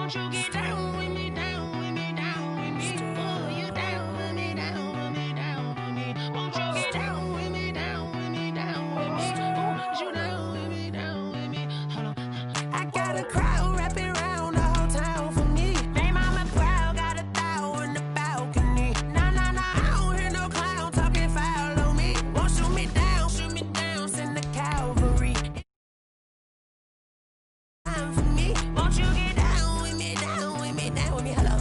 Won't you get down with me, down with me, down with me? Oh, you down with me, down with me, down with me. Won't you get down with me, down with me, down with me? Oh, you down with me, down with me? Hold on. I got a crowd wrapping around the whole town for me. They mama proud, got 1,000 in the balcony. Nah, nah, nah, I don't hear no clown talking foul on me. Won't shoot me down, send the cavalry. Time for me. Won't you get down with me, down with me, down with me? Hello.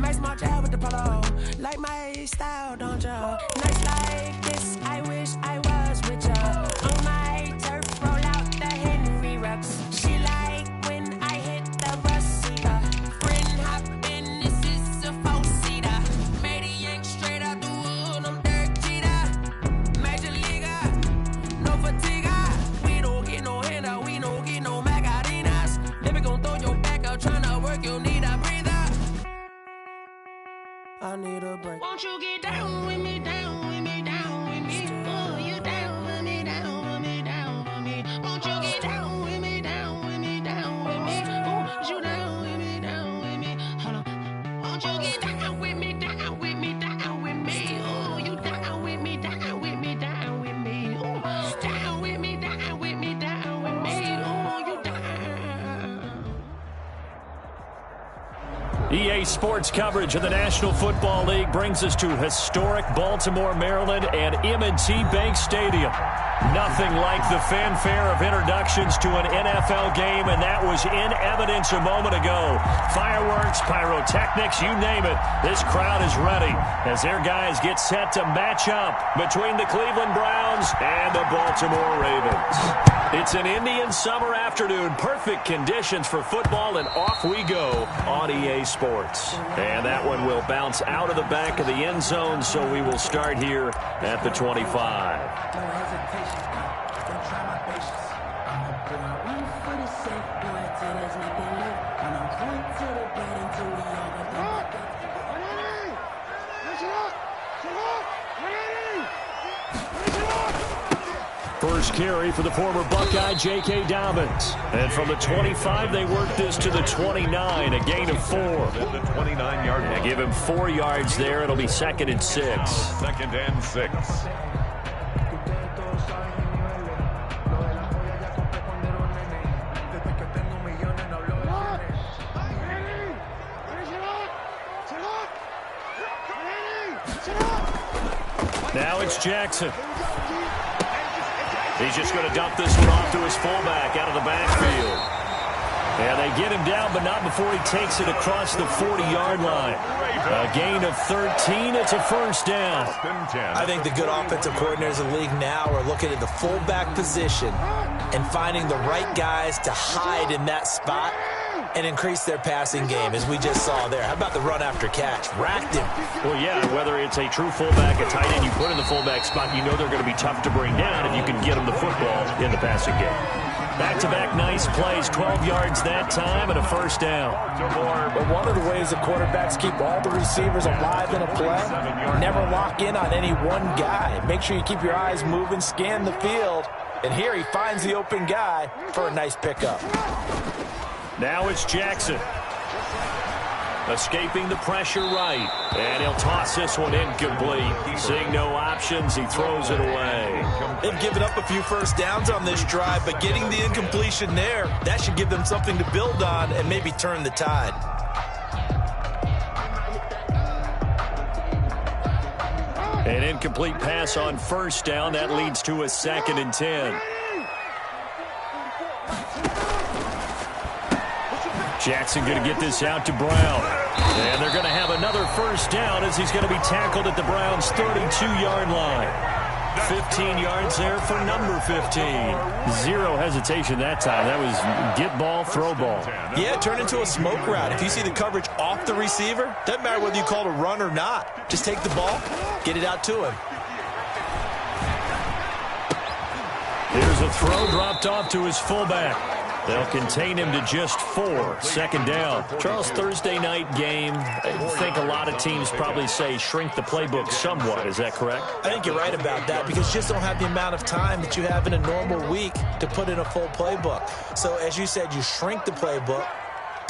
Nice march out with the polo. Like my style, don't ya? Nice like this, I wish I was with ya. On my turf, roll out the Henry Rux. She like when I hit the bus-seater. Friend hop in, this is a four-seater. Made a yank straight out the wood, I'm Derek Jeter. Major leaguer, no fatigue. We don't get no handout, we don't get no Macarinas. Never gon' throw your back out, tryna work, you need a breather. I need a break. Won't you get down with me, down with me, down with me? Oh, you down with me, down with me, down with me? Won't you get down with me, down with me, down with me? Oh, you down with me, down with me? Hold on. Won't you get down with me, down with me, down with me? Oh, you down with me, down with me, down with me? Oh, down with me, down with me, down with me? Oh, you down. EA Sports coverage of the National Football League brings us to historic Baltimore, Maryland, and M&T Bank Stadium. Nothing like the fanfare of introductions to an NFL game, and that was in evidence a moment ago. Fireworks, pyrotechnics, you name it. This crowd is ready as their guys get set to match up between the Cleveland Browns and the Baltimore Ravens. It's an Indian summer afternoon, perfect conditions for football, and off we go on EA Sports. And that one will bounce out of the back of the end zone, so we will start here at the 25. First carry for the former Buckeye, J.K. Dobbins. And from the 25, they work this to the 29, a gain of 4. The 29-yard line. Give him 4 yards there. It'll be 2nd and 6. 2nd and 6. Now it's Jackson. He's just going to dump this one off to his fullback out of the backfield. And they get him down, but not before he takes it across the 40-yard line. A gain of 13. It's a first down. I think the good offensive coordinators in the league now are looking at the fullback position and finding the right guys to hide in that spot and increase their passing game, as we just saw there. How about the run after catch? Racked him. Well, yeah, whether it's a true fullback, a tight end you put in the fullback spot, you know they're going to be tough to bring down if you can get them the football in the passing game. Back-to-back nice plays, 12 yards that time, and a first down. But one of the ways the quarterbacks keep all the receivers alive in a play, never lock in on any one guy. Make sure you keep your eyes moving, scan the field, and here he finds the open guy for a nice pickup. Now it's Jackson. Escaping the pressure right. And he'll toss this one incomplete. Seeing no options, he throws it away. They've given up a few first downs on this drive, but getting the incompletion there, that should give them something to build on and maybe turn the tide. An incomplete pass on first down. That leads to a 2nd and 10. Jackson going to get this out to Brown. And they're going to have another first down as he's going to be tackled at the Browns' 32-yard line. 15 yards there for number 15. Zero hesitation that time. That was get ball, throw ball. Yeah, turn into a smoke route. If you see the coverage off the receiver, doesn't matter whether you call it a run or not. Just take the ball, get it out to him. Here's a throw dropped off to his fullback. They'll contain him to just 4. 2nd down. Charles, Thursday night game, I think a lot of teams probably say shrink the playbook somewhat. Is that correct? I think you're right about that because you just don't have the amount of time that you have in a normal week to put in a full playbook. So as you said, you shrink the playbook,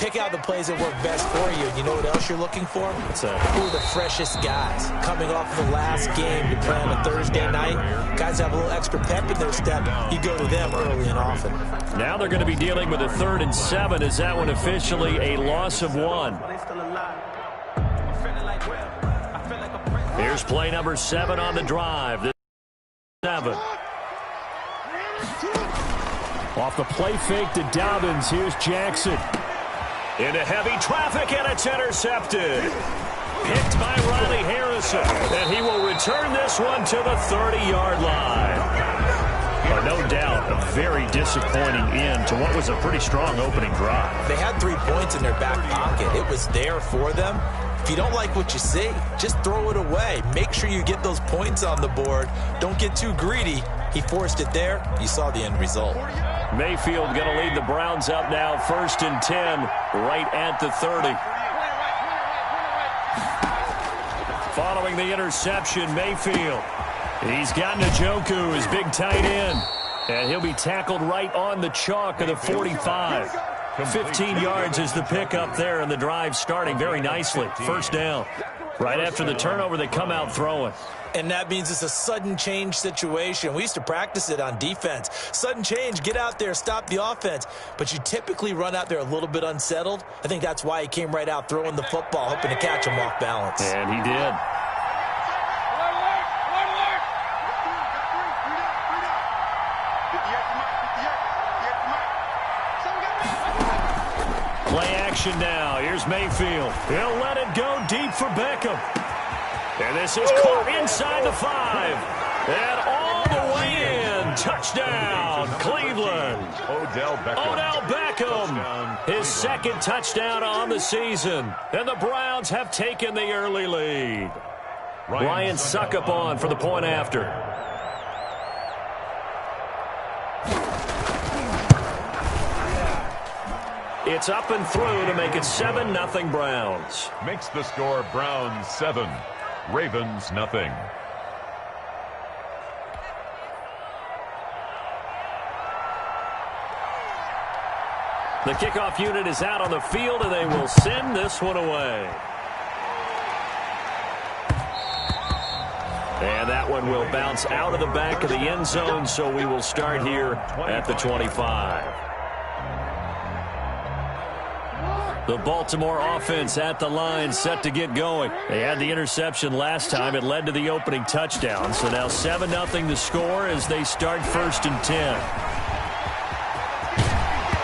Pick out the plays that work best for you. And you know what else you're looking for? Who are the freshest guys coming off of the last game to play on a Thursday night? Guys have a little extra pep in their step. You go to them early and often. Now they're going to be dealing with a 3rd and 7. Is that one officially a loss of 1? Here's play number 7 on the drive. This is 7. Off the play fake to Dobbins. Here's Jackson. Into heavy traffic, and it's intercepted. Picked by Riley Harrison. And he will return this one to the 30-yard line. No doubt, a very disappointing end to what was a pretty strong opening drive. They had 3 points in their back pocket. It was there for them. If you don't like what you see, just throw it away. Make sure you get those points on the board. Don't get too greedy. He forced it there. You saw the end result. Mayfield going to lead the Browns up now, 1st and 10, right at the 30. Following the interception, Mayfield. He's got Njoku, his big tight end. And he'll be tackled right on the chalk of the 45. 15 yards is the pickup there, and the drive starting very nicely. 1st down. Right after the turnover, they come out throwing. And that means it's a sudden change situation. We used to practice it on defense. Sudden change, get out there, stop the offense. But you typically run out there a little bit unsettled. I think that's why he came right out throwing the football, hoping to catch him off balance. And he did. Play action now. Here's Mayfield. He'll let it go deep for Beckham. And this is caught inside the 5. And all the way in. Touchdown, Cleveland. Odell Beckham. His 2nd touchdown on the season. And the Browns have taken the early lead. Ryan Suckup on for the point after. It's up and through to make it 7-0 Browns. Makes the score Browns 7, Ravens 0. The kickoff unit is out on the field, and they will send this one away. And that one will bounce out of the back of the end zone, so we will start here at the 25. The Baltimore offense at the line, set to get going. They had the interception last time. It led to the opening touchdown. So now 7-0 the score as they start 1st and 10.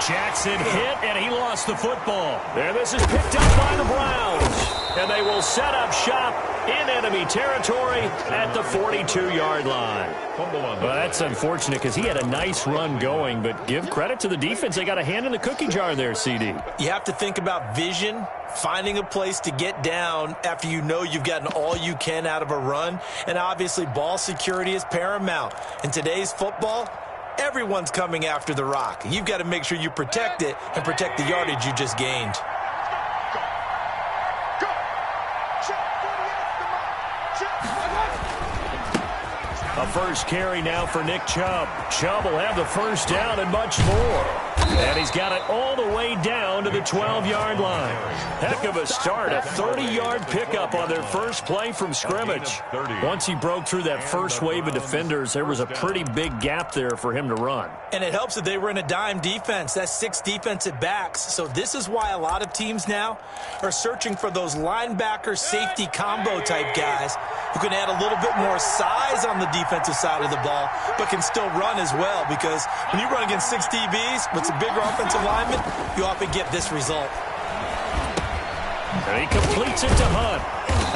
Jackson hit, and he lost the football. And this is picked up by the Browns. And they will set up shop in enemy territory at the 42-yard line. Well, that's unfortunate because he had a nice run going, but give credit to the defense. They got a hand in the cookie jar there, CD. You have to think about vision, finding a place to get down after you know you've gotten all you can out of a run, and obviously ball security is paramount. In today's football, everyone's coming after the rock. You've got to make sure you protect it and protect the yardage you just gained. A first carry now for Nick Chubb. Chubb will have the 1st down and much more. And he's got it all the way down to the 12-yard line. Heck of a start. A 30-yard pickup on their first play from scrimmage. Once he broke through that first wave of defenders, there was a pretty big gap there for him to run. And it helps that they were in a dime defense. That's 6 defensive backs. So this is why a lot of teams now are searching for those linebacker safety combo type guys who can add a little bit more size on the defensive side of the ball, but can still run as well, because when you run against 6 DBs with some bigger offensive linemen, you often get this result. And he completes it to Hunt.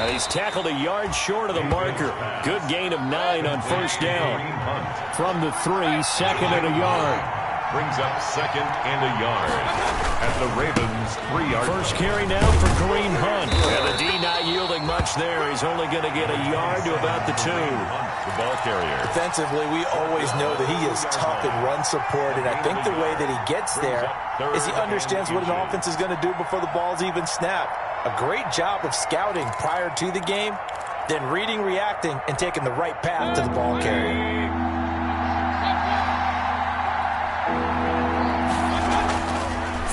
And he's tackled a yard short of the marker. Good gain of 9 on 1st down. From the 3, 2nd and a yard. Brings up 2nd and a yard at the Ravens' 3-yard. First carry now for Kareem Hunt. And the D not yielding much there. He's only going to get a yard to about the 2. The ball carrier. Defensively, we always know that he is tough in run support, and I think the way that he gets there is he understands what an offense is going to do before the ball's even snapped. A great job of scouting prior to the game, then reading, reacting, and taking the right path to the ball carrier.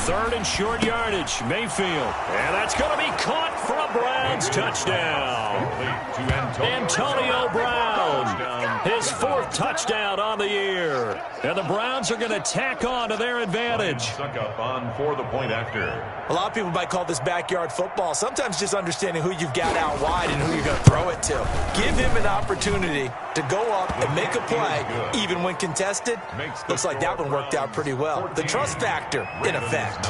Third and short yardage. Mayfield. And that's going to be caught for a Browns touchdown. Antonio Brown. His fourth touchdown on the year. And the Browns are going to tack on to their advantage. Suckup on for the point after. A lot of people might call this backyard football. Sometimes just understanding who you've got out wide and who you're going to throw it to. Give him an opportunity to go up and make a play, even when contested. Looks like that one worked out pretty well. The trust factor in effect.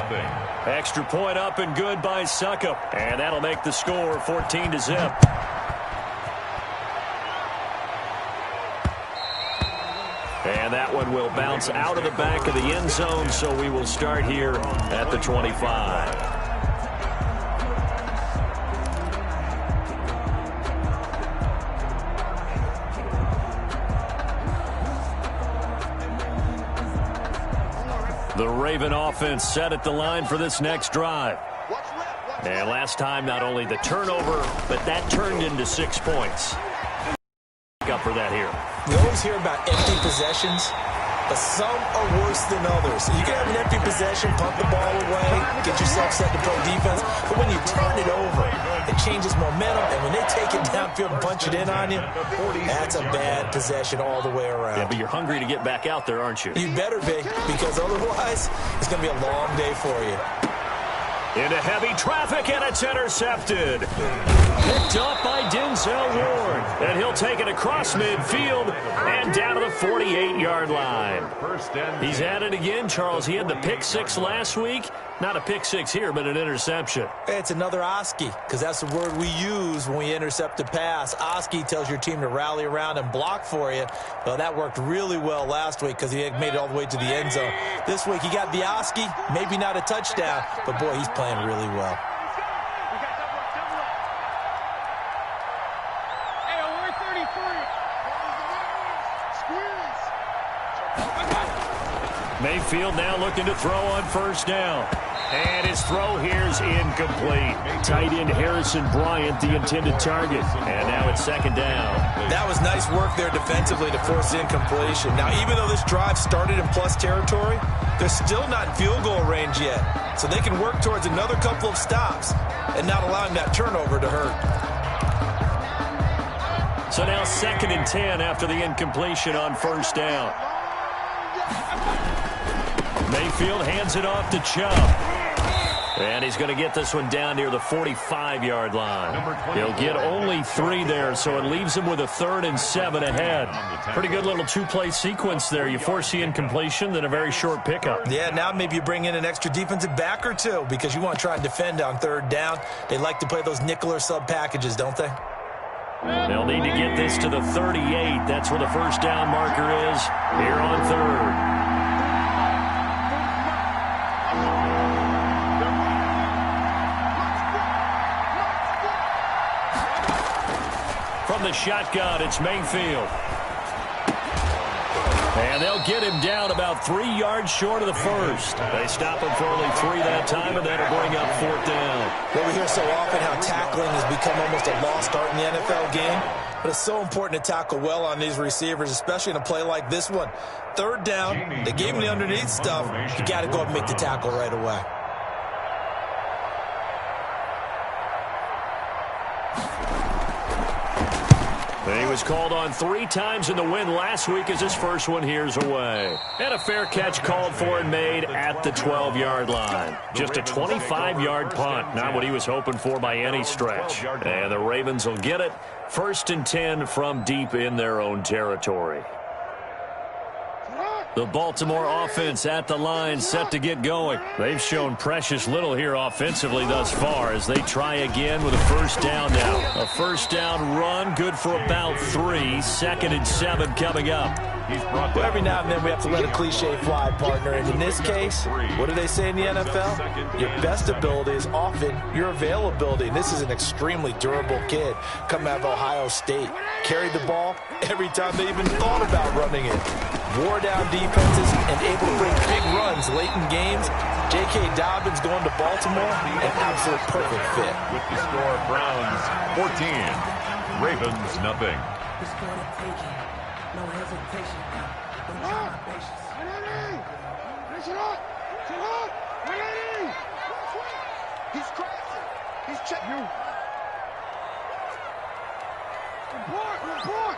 Extra point up and good by Suckup. And that'll make the score 14-0. And that one will bounce out of the back of the end zone, so we will start here at the 25. The Raven offense set at the line for this next drive. And last time, not only the turnover, but that turned into 6 points. Up for that here. You always hear about empty possessions, but some are worse than others. You can have an empty possession, punt the ball away, get yourself set to play defense, but when you turn it over, it changes momentum, and when they take it downfield and punch it in on you, that's a bad possession all the way around. Yeah, but you're hungry to get back out there, aren't you? You better be, because otherwise, it's going to be a long day for you. Into heavy traffic, and it's intercepted. Picked up by Denzel Ward. And he'll take it across midfield and down to the 48-yard line. He's at it again, Charles. He had the pick six last week. Not a pick six here, but an interception. It's another Oski, because that's the word we use when we intercept a pass. Oski tells your team to rally around and block for you. Well, that worked really well last week because he made it all the way to the end zone. This week he got the Oski, maybe not a touchdown, but boy, he's playing really well. Mayfield now looking to throw on first down. And his throw here is incomplete. Tight end Harrison Bryant, the intended target. And now it's second down. That was nice work there defensively to force incompletion. Now, even though this drive started in plus territory, they're still not in field goal range yet. So they can work towards another couple of stops and not allowing that turnover to hurt. So now 2nd and 10 after the incompletion on first down. Mayfield hands it off to Chubb. And he's going to get this one down near the 45-yard line. He'll get only 3 there, so it leaves him with a 3rd and 7 ahead. Pretty good little two-play sequence there. You force the incompletion, then a very short pickup. Yeah, now maybe you bring in an extra defensive back or two because you want to try and defend on 3rd down. They like to play those nickel or sub packages, don't they? They'll need to get this to the 38. That's where the first down marker is here on 3rd. From the shotgun, it's Mayfield. And they'll get him down about 3 yards short of the first. They stop him for only 3 that time, and that'll bring up 4th down. Well, we hear so often how tackling has become almost a lost art in the NFL game, but it's so important to tackle well on these receivers, especially in a play like this one. 3rd down, they gave him the underneath stuff. You got to go up and make the tackle right away. He was called on 3 times in the win last week as his first one here's away. And a fair catch called for and made at the 12-yard line. Just a 25-yard punt, not what he was hoping for by any stretch. And the Ravens will get it. 1st and 10 from deep in their own territory. The Baltimore offense at the line, set to get going. They've shown precious little here offensively thus far as they try again with a first down now. A first down run, good for about 3. 2nd and 7 coming up. Well, every now and then we have to let a cliche fly, partner. And in this case, what do they say in the NFL? Your best ability is often your availability. And this is an extremely durable kid coming out of Ohio State. Carried the ball every time they even thought about running it. Wore down defenses and able to bring big runs late in games. J.K. Dobbins going to Baltimore, an absolute perfect fit. With the score, Browns 14, Ravens nothing. No hesitation. He's crashing. He's checking. Report.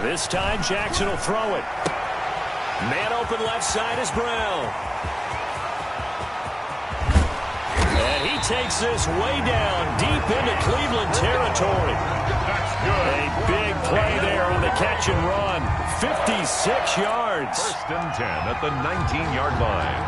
This time, Jackson will throw it. Man open left side is Brown. And he takes this way down, deep into Cleveland territory. That's good. A big play there on the catch and run. 56 yards. 1st and 10 at the 19-yard line.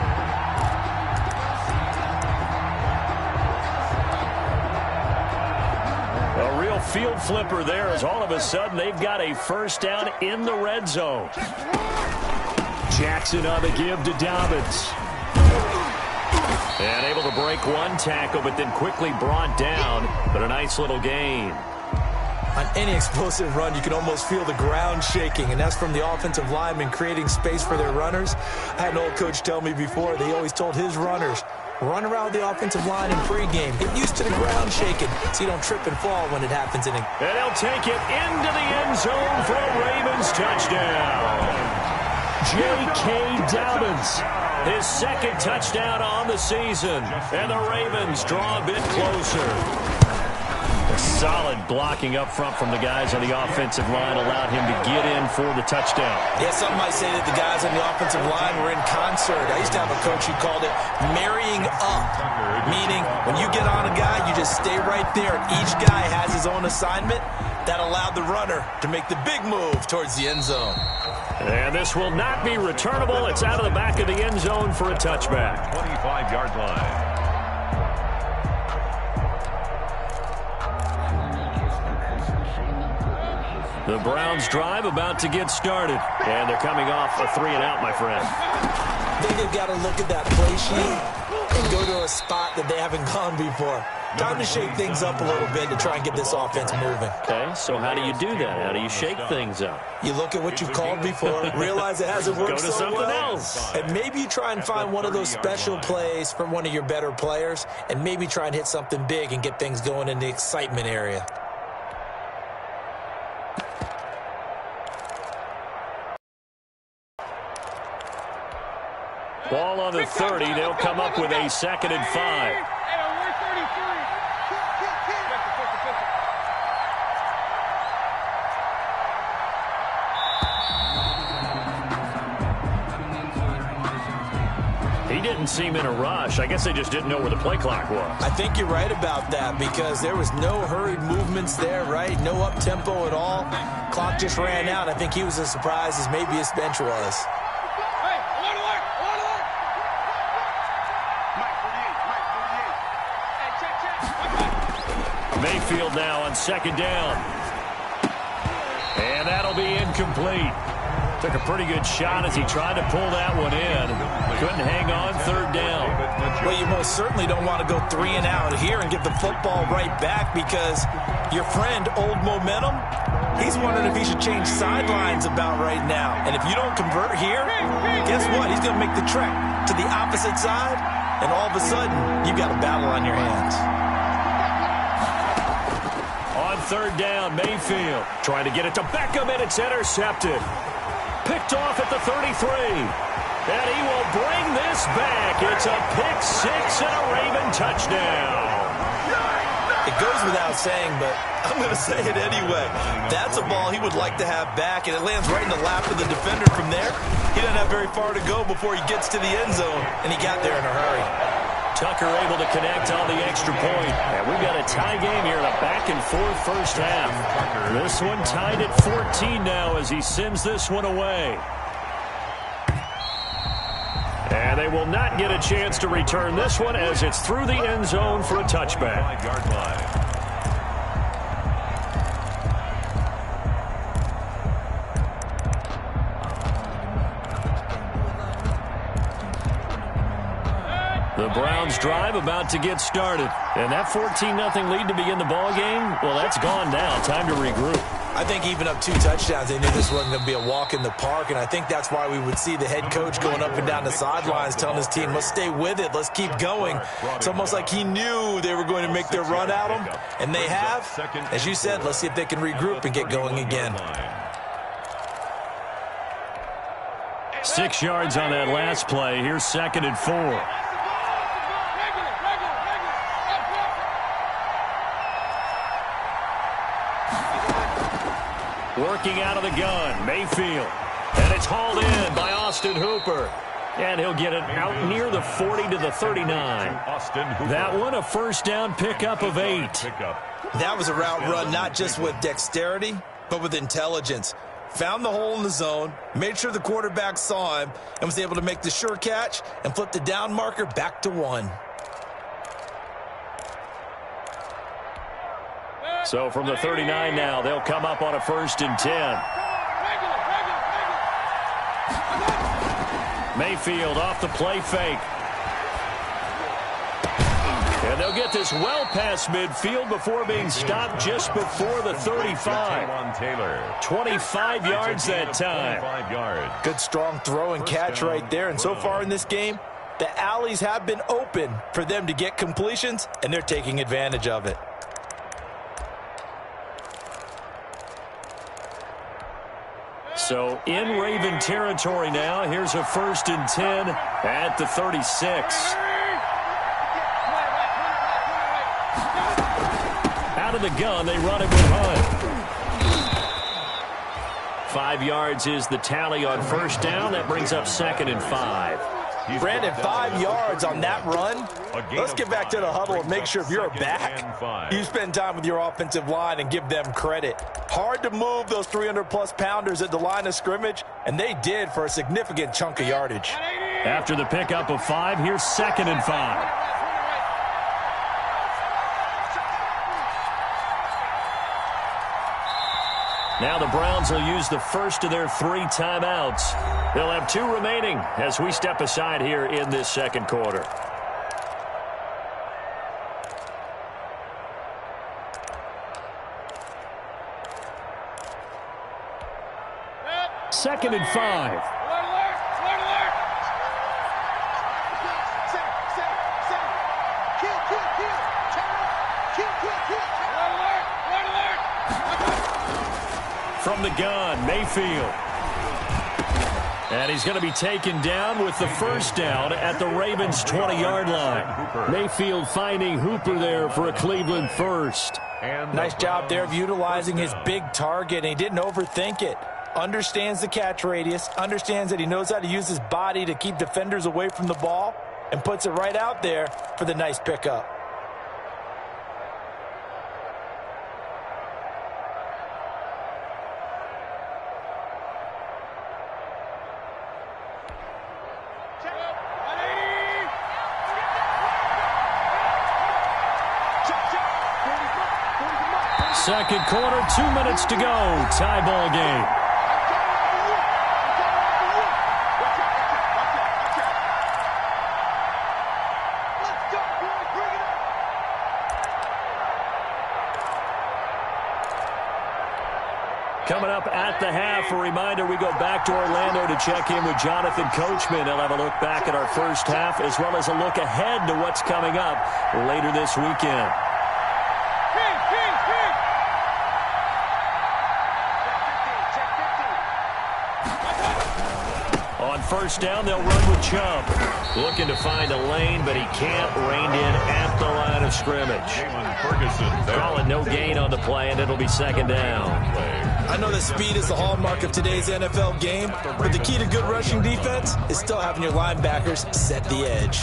A real field flipper there as all of a sudden they've got a first down in the red zone. Jackson on the give to Dobbins. And able to break one tackle, but then quickly brought down. But a nice little gain. On any explosive run, you can almost feel the ground shaking, and that's from the offensive linemen creating space for their runners. I had an old coach tell me before, they always told his runners, run around the offensive line in pregame. Get used to the ground shaking so you don't trip and fall when it happens. And they'll take it into the end zone for a Ravens touchdown. J.K. Dobbins, his 2nd touchdown on the season. And the Ravens draw a bit closer. A solid blocking up front from the guys on the offensive line allowed him to get in for the touchdown. Yeah, some might say that the guys on the offensive line were in concert. I used to have a coach who called it marrying up, meaning when you get on a guy, you just stay right there. Each guy has his own assignment. That allowed the runner to make the big move towards the end zone. And this will not be returnable. It's out of the back of the end zone for a touchback. 25-yard line. The Browns drive about to get started. And they're coming off a 3-and-out, my friend. I think they've got to look at that play sheet and go to a spot that they haven't gone before. Time to shake things up a little bit to try and get this offense moving. Okay, so how do you do that? How do you shake things up? You look at what you've called before, realize it hasn't worked Go to so something well, else. and maybe you try and find one of those special plays from one of your better players, and maybe try and hit something big and get things going in the excitement area. Ball on the 30. They'll come up with a 2nd and 5. He didn't seem in a rush. I guess they just didn't know where the play clock was. I think you're right about that because there was no hurried movements there, right? No up-tempo at all. Clock just ran out. I think he was as surprised as maybe his bench was. Mayfield now on 2nd down. And that'll be incomplete. Took a pretty good shot as he tried to pull that one in. Couldn't hang on 3rd down. Well, you most certainly don't want to go 3-and-out here and get the football right back because your friend, Old Momentum, he's wondering if he should change sidelines about right now. And if you don't convert here, guess what? He's going to make the trek to the opposite side, and all of a sudden, you've got a battle on your hands. On 3rd down, Mayfield trying to get it to Beckham, and it's intercepted. Picked off at the 33. And he will bring this back. It's a pick 6 and a Raven touchdown. It goes without saying, but I'm going to say it anyway. That's a ball he would like to have back, and it lands right in the lap of the defender from there. He doesn't have very far to go before he gets to the end zone, and he got there in a hurry. Tucker able to connect on the extra point. And we've got a tie game here in a back-and-forth first half. This one tied at 14 now as he sends this one away. And they will not get a chance to return this one as it's through the end zone for a touchback. 5-yard line. The Browns drive about to get started. And that 14-0 lead to begin the ball game, well, that's gone now. Time to regroup. I think even up 2 touchdowns, they knew this wasn't going to be a walk in the park, and I think that's why we would see the head coach going up and down the sidelines telling his team, let's stay with it, let's keep going. It's almost like he knew they were going to make their run at him, and they have. As you said, let's see if they can regroup and get going again. 6 yards on that last play. Here's 2nd and 4. Working out of the gun, Mayfield. And it's hauled in by Austin Hooper. And he'll get it out near the 40 to the 39. That one a first down pickup of 8. That was a route run not just with dexterity, but with intelligence. Found the hole in the zone, made sure the quarterback saw him, and was able to make the sure catch and flip the down marker back to 1. So from the 39 now, they'll come up on a 1st and 10. Mayfield off the play fake. And they'll get this well past midfield before being stopped just before the 35. 25 yards that time. Good strong throw and catch right there. And so far in this game, the alleys have been open for them to get completions, and they're taking advantage of it. So in Raven territory now. Here's a 1st and 10 at the 36. Out of the gun, they run it with Hunt. 5 yards is the tally on 1st down. That brings up 2nd and 5. Brandon, 5 yards on that run. Let's get back to the huddle and make sure if you're back, you spend time with your offensive line and give them credit. Hard to move those 300-plus pounders at the line of scrimmage, and they did for a significant chunk of yardage. After the pickup of 5, here's 2nd and 5. Now the Browns will use the first of their 3 timeouts. They'll have 2 remaining as we step aside here in this 2nd quarter. Second and 5. From the gun, Mayfield. And he's going to be taken down with the 1st down at the Ravens' 20-yard line. Mayfield finding Hooper there for a Cleveland 1st. Nice job there of utilizing his big target, and he didn't overthink it. Understands the catch radius, understands that he knows how to use his body to keep defenders away from the ball, and puts it right out there for the nice pickup. Second quarter, 2 minutes to go. Tie ball game. Coming up at the half, a reminder, we go back to Orlando to check in with Jonathan Coachman. He'll have a look back at our first half as well as a look ahead to what's coming up later this weekend. On 1st down, they'll run with Chubb. Looking to find a lane, but he can't. Reined in at the line of scrimmage. Calling no gain on the play, and it'll be 2nd down. I know that speed is the hallmark of today's NFL game, but the key to good rushing defense is still having your linebackers set the edge.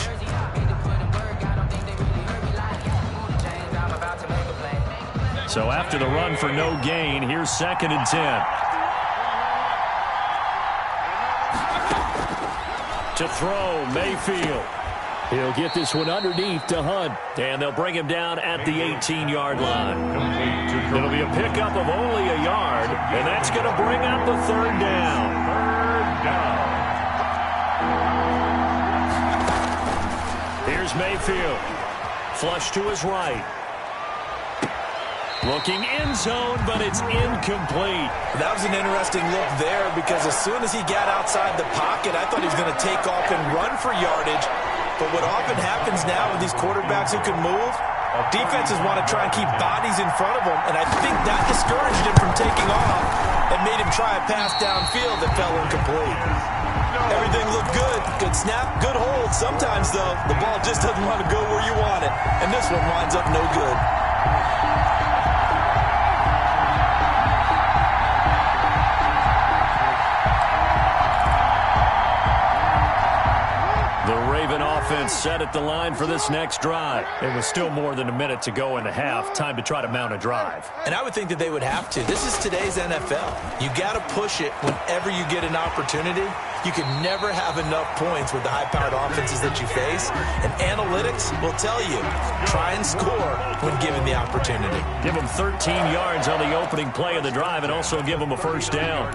So after the run for no gain, here's 2nd and 10. To throw, Mayfield. He'll get this one underneath to Hunt, and they'll bring him down at the 18-yard line. It'll be a pickup of only a yard, and that's going to bring up the 3rd down. Here's Mayfield. Flush to his right. Looking end zone, but it's incomplete. That was an interesting look there because as soon as he got outside the pocket, I thought he was going to take off and run for yardage. But what often happens now with these quarterbacks who can move, defenses want to try and keep bodies in front of them, and I think that discouraged him from taking off and made him try a pass downfield that fell incomplete. Everything looked good. Good snap, good hold. Sometimes, though, the ball just doesn't want to go where you want it. And this one winds up no good. The Raven offense set at the line for this next drive. It was still more than a minute to go in the half. Time to try to mount a drive. And I would think that they would have to. This is today's NFL. You got to push it whenever you get an opportunity. You can never have enough points with the high-powered offenses that you face. And analytics will tell you, try and score when given the opportunity. Give them 13 yards on the opening play of the drive and also give them a first down.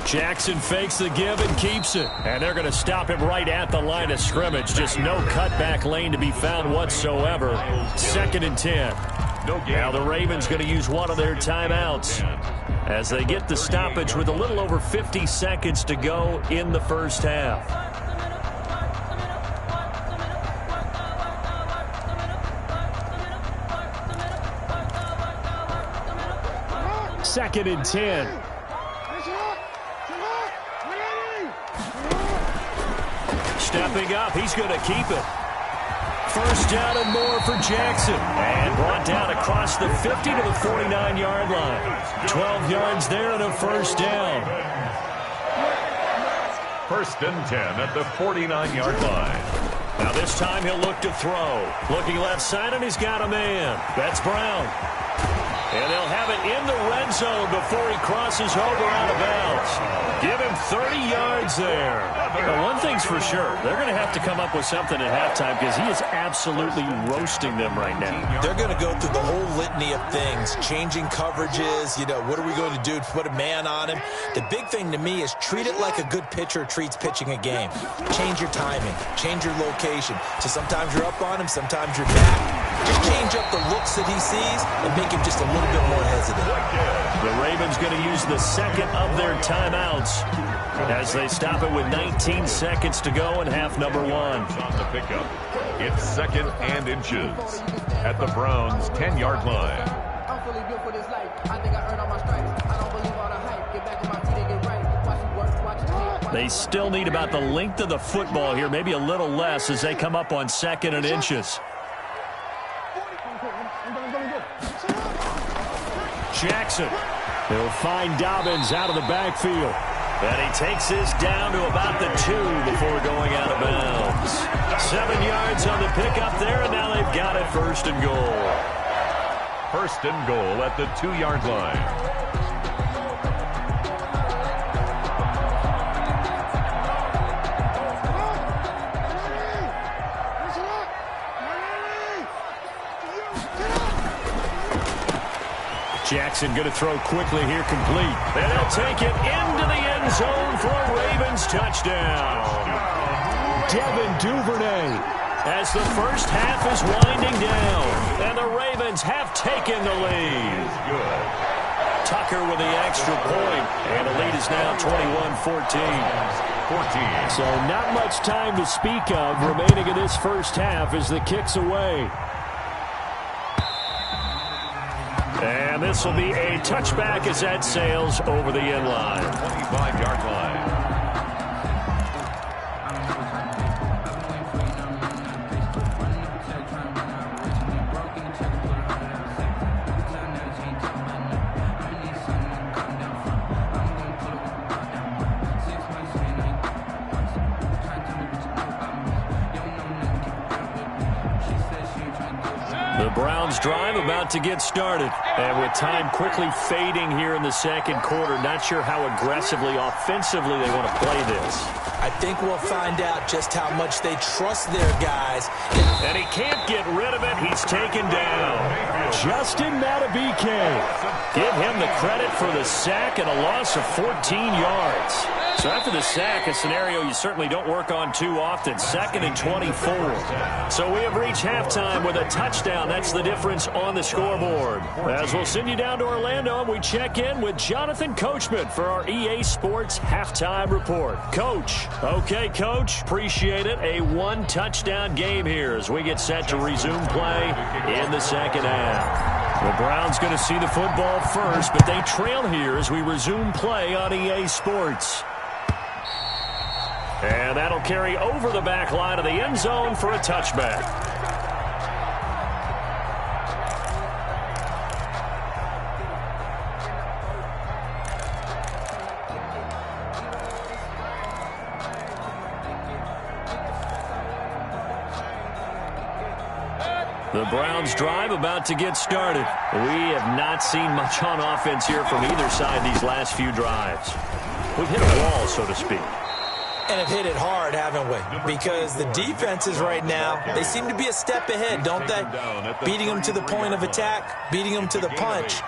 Jackson fakes the give and keeps it. And they're going to stop him right at the line of scrimmage. Just no cutback lane to be found whatsoever. 2nd and 10. Now the Ravens going to use one of their timeouts as they get the stoppage with a little over 50 seconds to go in the first half. Second and 10. Stepping up, he's going to keep it. First down and more for Jackson. And brought down across the 50 to the 49-yard line. 12 yards there and a first down. 1st and 10 at the 49-yard line. Now this time he'll look to throw. Looking left side, and he's got a man. That's Brown. And they'll have it in the red zone before he crosses over out of bounds. Give him 30 yards there. Now, one thing's for sure. They're going to have to come up with something at halftime because he is absolutely roasting them right now. They're going to go through the whole litany of things, changing coverages, what are we going to do to put a man on him? The big thing to me is treat it like a good pitcher treats pitching a game. Change your timing, change your location. So sometimes you're up on him, sometimes you're back. Just change up the looks that he sees and make him just a little bit more hesitant. The Ravens going to use the second of their timeouts as they stop it with 19 seconds to go in half number 1. On the pickup, it's 2nd and inches at the Browns' 10-yard line. I'm fully built for this life. I think I earned all my stripes. I don't believe all the hype. Get back on my feet and get right. Watch it work, watch it. They still need about the length of the football here, maybe a little less as they come up on 2nd and inches. Jackson. He'll find Dobbins out of the backfield. And he takes this down to about the 2 before going out of bounds. 7 yards on the pickup there, and now they've got it 1st and goal. 1st and goal at the 2-yard line. Jackson going to throw quickly here, complete. And he'll take it into the end zone for a Ravens touchdown. Devin Duvernay as the first half is winding down. And the Ravens have taken the lead. Tucker with the extra point. And the lead is now 21-14. So not much time to speak of remaining in this first half as the kick's away. And this will be a touchback as that sails over the end line. 25-yard line. The Browns drive about to get started. And with time quickly fading here in the second quarter, not sure how aggressively, offensively they want to play this. I think we'll find out just how much they trust their guys. And he can't get rid of it. He's taken down. Justin Matabike. Give him the credit for the sack and a loss of 14 yards. So after the sack, a scenario you certainly don't work on too often. 2nd and 24. So we have reached halftime with a touchdown. That's the difference on the scoreboard. As we'll send you down to Orlando, and we check in with Jonathan Coachman for our EA Sports Halftime Report. Coach. Okay, Coach. Appreciate it. A one-touchdown game here as we get set to resume play in the second half. The Browns going to see the football first, but they trail here as we resume play on EA Sports. And that'll carry over the back line of the end zone for a touchback. The Browns drive about to get started. We have not seen much on offense here from either side these last few drives. We've hit a wall, so to speak. And have hit it hard, haven't we? Because the defenses right now, they seem to be a step ahead, don't they? Beating them to the point of attack, beating them to the punch.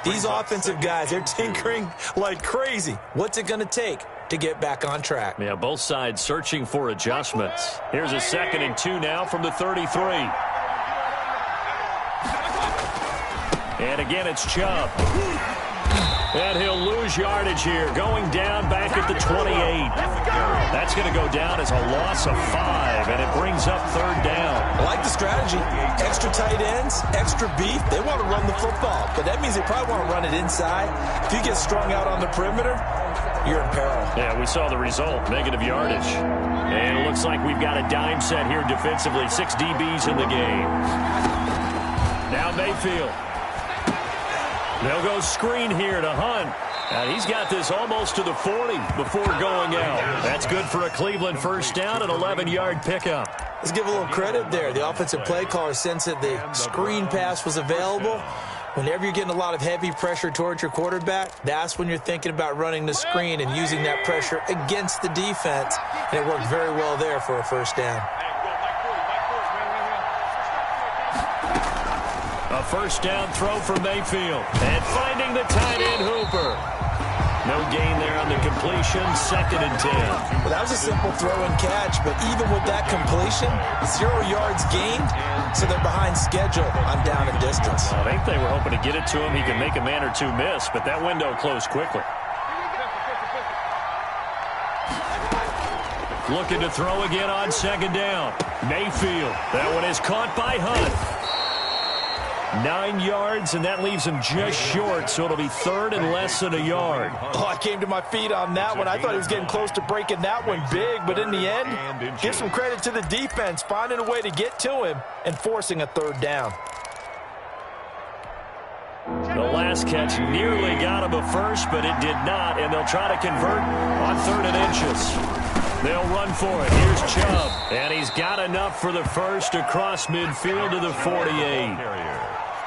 These offensive guys, they're tinkering like crazy. What's it going to take to get back on track? Yeah, both sides searching for adjustments. Here's a 2nd and 2 now from the 33. And again, it's Chubb. And he'll lose yardage here, going down back at the 28. That's going to go down as a loss of 5, and it brings up 3rd down. I like the strategy. Extra tight ends, extra beef. They want to run the football, but that means they probably want to run it inside. If you get strung out on the perimeter, you're in peril. Yeah, we saw the result, negative yardage. And it looks like we've got a dime set here defensively, 6 DBs in the game. Now Mayfield. They'll go screen here to Hunt. And he's got this almost to the 40 before going out. That's good for a Cleveland first down, an 11-yard pickup. Let's give a little credit there. The offensive play caller sensed that the screen pass was available. Whenever you're getting a lot of heavy pressure towards your quarterback, that's when you're thinking about running the screen and using that pressure against the defense. And it worked very well there for a first down. A first down throw for Mayfield. And finding the tight end Hooper. No gain there on the completion, 2nd and 10. Well, that was a simple throw and catch, but even with that completion, 0 yards gained, so they're behind schedule on down and distance. I think they were hoping to get it to him. He could make a man or two miss, but that window closed quickly. Looking to throw again on 2nd down. Mayfield. That one is caught by Hunt. 9 yards, and that leaves him just short, so it'll be 3rd and less than a yard. Oh, I came to my feet on that one. I thought he was getting close to breaking that one big, but in the end, give some credit to the defense, finding a way to get to him and forcing a 3rd down. The last catch nearly got him a first, but it did not, and they'll try to convert on 3rd and inches. They'll run for it. Here's Chubb, and he's got enough for the first across midfield to the 48.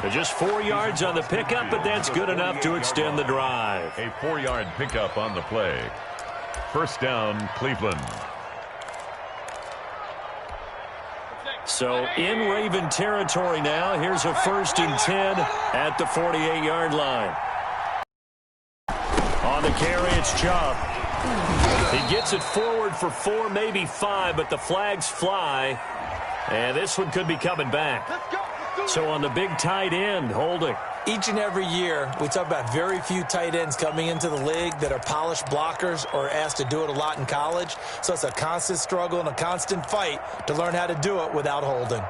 They're just 4 yards on the pickup, but that's good enough to extend the drive. A 4-yard pickup on the play. First down, Cleveland. So in Raven territory now. Here's a 1st and 10 at the 48-yard line. On the carry, it's Chubb. He gets it forward for 4, maybe 5, but the flags fly. And this one could be coming back. So on the big tight end, holding. Each and every year, we talk about very few tight ends coming into the league that are polished blockers or asked to do it a lot in college. So it's a constant struggle and a constant fight to learn how to do it without holding.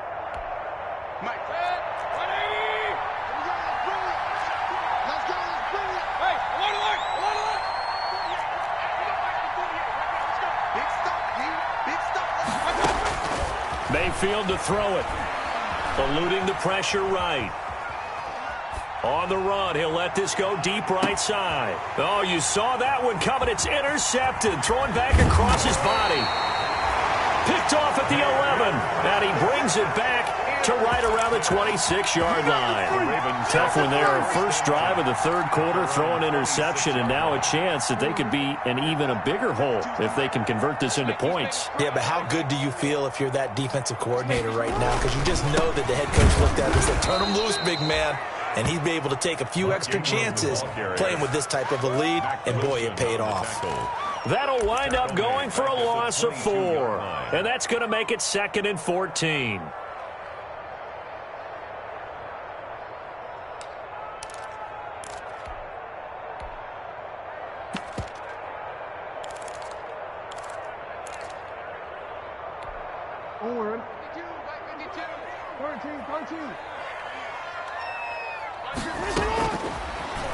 Mayfield to throw it. Eluding the pressure right. On the run, he'll let this go deep right side. Oh, you saw that one coming. It's intercepted. Thrown back across his body. Picked off at the 11. And he brings it back to right around the 26-yard line. Tough one there. First drive of the 3rd quarter, throw an interception, and now a chance that they could be in even a bigger hole if they can convert this into points. Yeah, but how good do you feel if you're that defensive coordinator right now? Because you just know that the head coach looked at it and said, turn him loose, big man. And he'd be able to take a few extra chances playing with this type of a lead, and boy, it paid off. That'll wind up going for a loss of 4. And that's going to make it 2nd and 14. Owen. 13.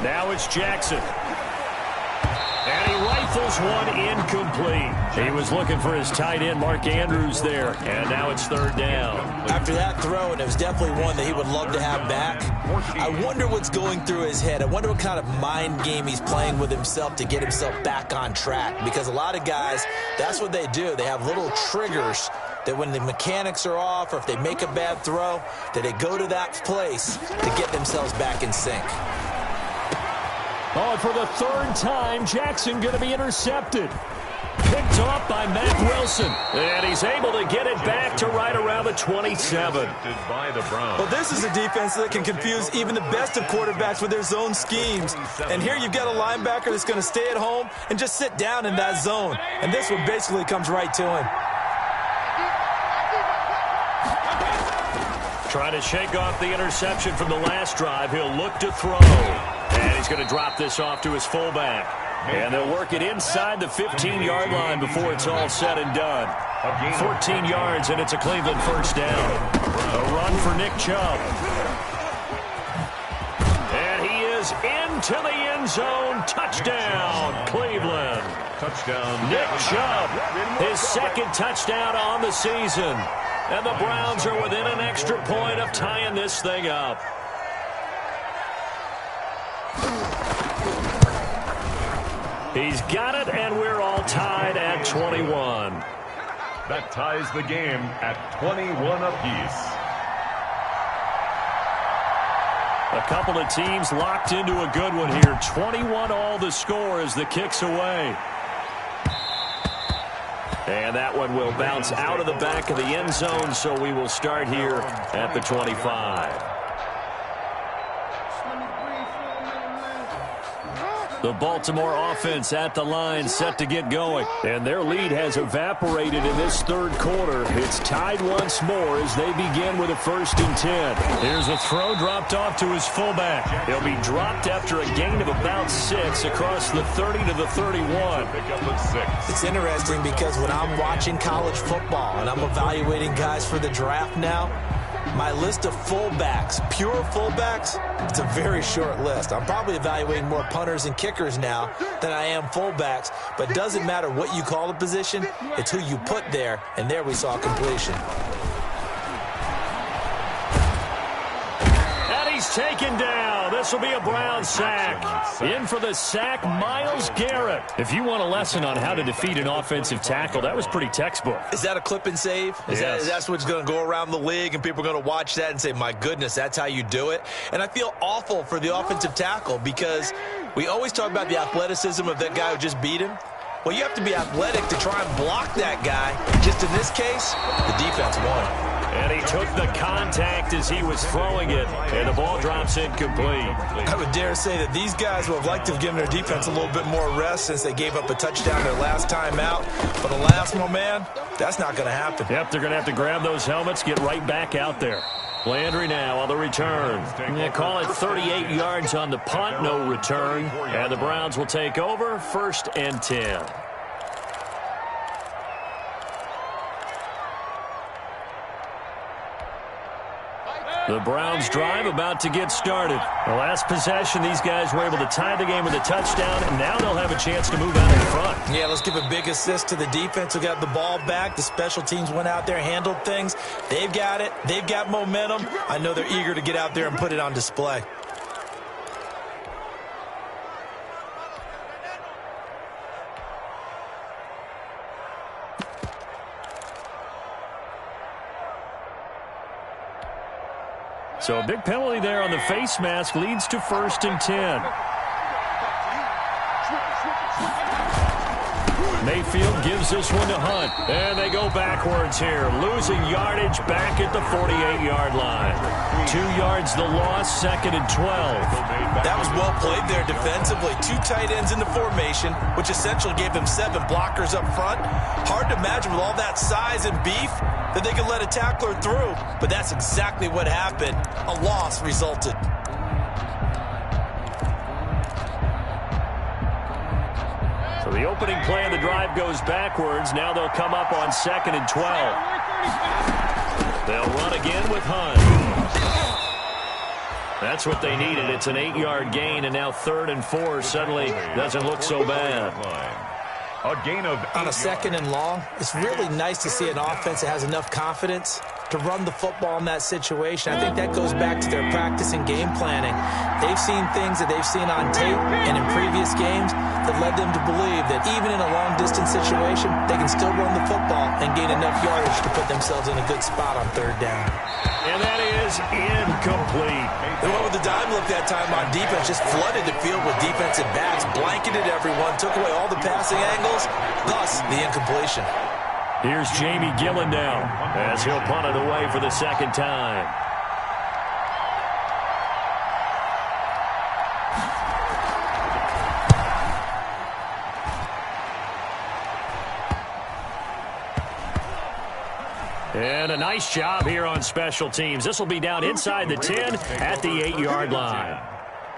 Now it's Jackson. And he rifles one incomplete. He was looking for his tight end, Mark Andrews, there. And now it's 3rd down. After that throw, and it was definitely one that he would love to have back, I wonder what's going through his head. I wonder what kind of mind game he's playing with himself to get himself back on track. Because a lot of guys, that's what they do. They have little triggers that when the mechanics are off or if they make a bad throw, that they go to that place to get themselves back in sync. Oh, and for the 3rd time, Jackson going to be intercepted. Picked off by Matt Wilson. And he's able to get it back to right around the 27. Well, this is a defense that can confuse even the best of quarterbacks with their zone schemes. And here you've got a linebacker that's going to stay at home and just sit down in that zone. And this one basically comes right to him. Trying to shake off the interception from the last drive. He'll look to throw. And he's going to drop this off to his fullback. And they'll work it inside the 15-yard line before it's all said and done. 14 yards, and it's a Cleveland 1st down. A run for Nick Chubb. And he is into the end zone. Touchdown, Cleveland. Touchdown. Nick Chubb, his 2nd touchdown on the season. And the Browns are within an extra point of tying this thing up. He's got it, and we're all tied at 21. That ties the game at 21 apiece. A couple of teams locked into a good one here. 21 all the score as the kick's away. And that one will bounce out of the back of the end zone, so we will start here at the 25. The Baltimore offense at the line, set to get going. And their lead has evaporated in this 3rd quarter. It's tied once more as they begin with a 1st and 10. Here's a throw dropped off to his fullback. He'll be dropped after a gain of about 6 across the 30 to the 31. It's interesting because when I'm watching college football and I'm evaluating guys for the draft now, my list of fullbacks, pure fullbacks, it's a very short list. I'm probably evaluating more punters and kickers now than I am fullbacks, but it doesn't matter what you call the position, it's who you put there, and there we saw completion. And he's taken down. This will be a Brown sack. In for the sack, Myles Garrett. If you want a lesson on how to defeat an offensive tackle, that was pretty textbook. Is that a clip and save? Yes. That's what's going to go around the league, and people are going to watch that and say, my goodness, that's how you do it? And I feel awful for the offensive tackle because we always talk about the athleticism of that guy who just beat him. Well, you have to be athletic to try and block that guy. Just in this case, the defense won. And he took the contact as he was throwing it, and the ball drops incomplete. I would dare say that these guys would have liked to have given their defense a little bit more rest since they gave up a touchdown their last time out. But alas, my man, that's not going to happen. Yep, they're going to have to grab those helmets, get right back out there. Landry now on the return. They call it 38 yards on the punt, no return. And the Browns will take over, 1st and 10. The Browns drive about to get started. The last possession, these guys were able to tie the game with a touchdown, and now they'll have a chance to move out in front. Yeah, let's give a big assist to the defense who got the ball back. The special teams went out there, handled things. They've got it. They've got momentum. I know they're eager to get out there and put it on display. So a big penalty there on the face mask leads to 1st and 10. Mayfield gives this one to Hunt. And they go backwards here, losing yardage back at the 48-yard line. 2 yards the loss, 2nd and 12. That was well played there defensively. 2 tight ends in the formation, which essentially gave them 7 blockers up front. Hard to imagine with all that size and beef that they could let a tackler through, but that's exactly what happened. A loss resulted. So the opening play of the drive goes backwards. Now they'll come up on 2nd and 12. They'll run again with Hunt. That's what they needed. It's an 8-yard gain, and now 3rd and 4 suddenly doesn't look so bad. A gain of 8 on a 2nd and long, it's really nice to see an offense that has enough confidence to run the football in that situation. I think that goes back to their practice and game planning. They've seen things that they've seen on tape and in previous games that led them to believe that even in a long-distance situation, they can still run the football and gain enough yardage to put themselves in a good spot on 3rd down. And that is incomplete. They went with the dime look that time on defense, just flooded the field with defensive backs, blanketed everyone, took away all the passing angles, thus the incompletion. Here's Jamie Gillen now as he'll punt it away for the 2nd time. And a nice job here on special teams. This will be down inside the 10 at the 8-yard line.